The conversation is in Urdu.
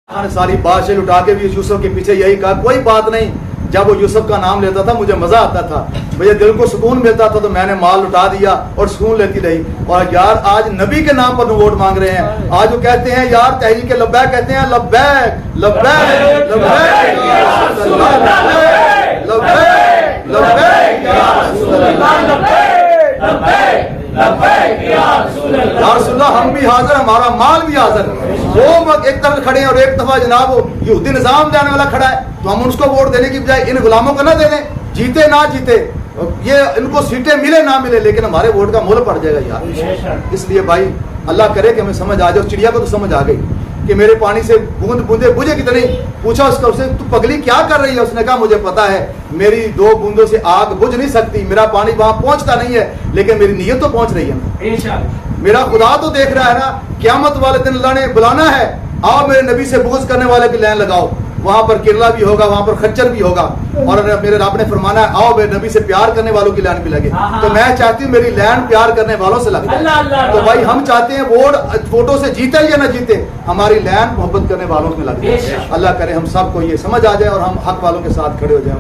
نے ساری بادشاہ لٹا کے بھی یوسف کے پیچھے یہی کہا کوئی بات نہیں. جب وہ یوسف کا نام لیتا تھا مجھے مزہ آتا تھا, مجھے دل کو سکون ملتا تھا, تو میں نے مال لٹا دیا اور سکون لیتی رہی. اور یار آج نبی کے نام پر ووٹ مانگ رہے ہیں. آج وہ کہتے ہیں یار تحریک لبیک کہتے ہیں لبیک لبیک لبیک یا رسول اللہ لبیک لبیک یا رسول اللہ یا رسول اللہ. ہم بھی حاضر, ہمارا مال بھی حاضر. وہ وقت ایک طرف کھڑے ہیں اور ایک دفعہ جناب وہ یہودی نظام جانے والا کھڑا ہے, تو ہم ان کو ووٹ دینے کی بجائے ان غلاموں کو نہ دے دیں. جیتے نہ جیتے, یہ ان کو سیٹیں ملے نہ ملے, لیکن ہمارے ووٹ کا مول پڑ جائے گا یار. اس لیے بھائی اللہ کرے کہ ہمیں سمجھ آ جائے. چڑیا کو تو سمجھ آ گئی کہ میرے پانی سے بوند بوندے بجھے کتنی. پوچھا اس کو, اسے تو پگلی کیا کر رہی ہے؟ اس نے کہا مجھے پتا ہے میری 2 بوندوں سے آگ بجھ نہیں سکتی, میرا پانی وہاں پہنچتا نہیں ہے, لیکن میری نیت تو پہنچ رہی ہے. میرا خدا تو دیکھ رہا ہے نا. قیامت والے دن اللہ نے بلانا ہے, آؤ میرے نبی سے بغض کرنے والے کی لائن لگاؤ. وہاں پر کرلا بھی ہوگا, وہاں پر خچر بھی ہوگا, اور میرے رب نے فرمانا ہے آؤ میرے نبی سے پیار کرنے والوں کی لائن بھی لگے. تو میں چاہتی ہوں میری لائن پیار کرنے والوں سے لگ جائے. تو بھائی ہم چاہتے ہیں ووٹ فوٹو سے جیتے یا نہ جیتے, ہماری لائن محبت کرنے والوں میں لگ جائے. اللہ کرے ہم سب کو یہ سمجھ آ جائے اور ہم حق والوں کے ساتھ کھڑے ہو جائیں.